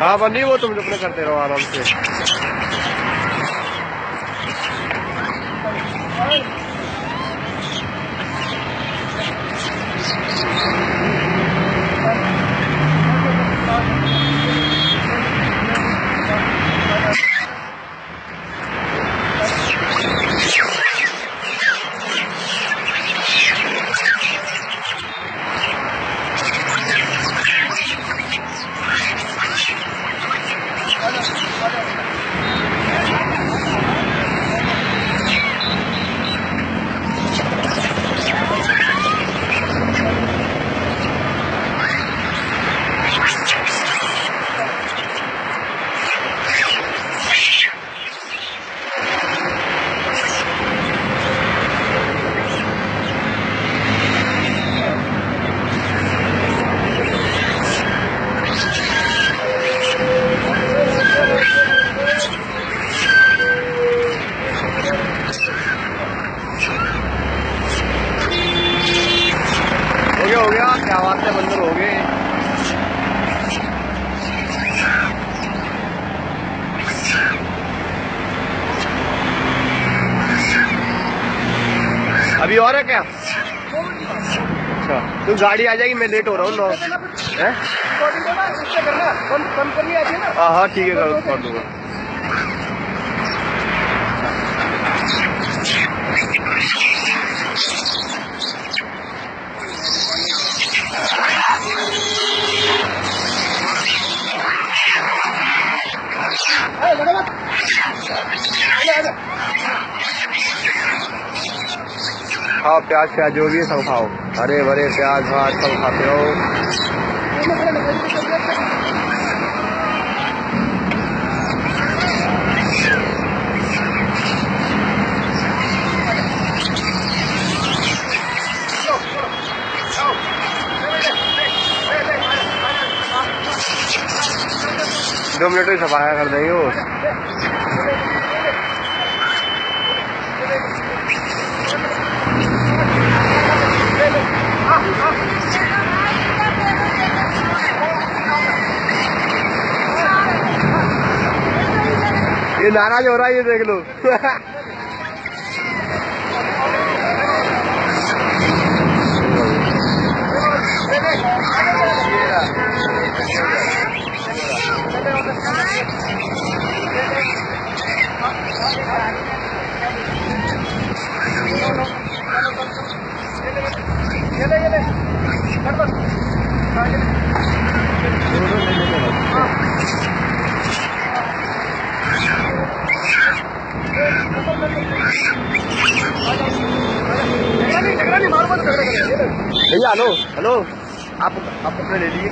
हाँ बनी वो तुम अपने करते रहो आराम से। हो गया क्या बात है, बंदर हो गए। अभी और है क्या? अच्छा तो गाड़ी आ जाएगी, मैं लेट हो रहा हूँ। हाँ ठीक है, कर दूंगा। खाओ प्याज प्याज जो भी है सब खाओ, हरे भरे प्याज भात सब खाते रहो। दो मिनट में सफाया कर देंगे वो। ये नाराज हो रहा है, ये देख लो। भैया हेलो हेलो, आप अपने ले लीजिए।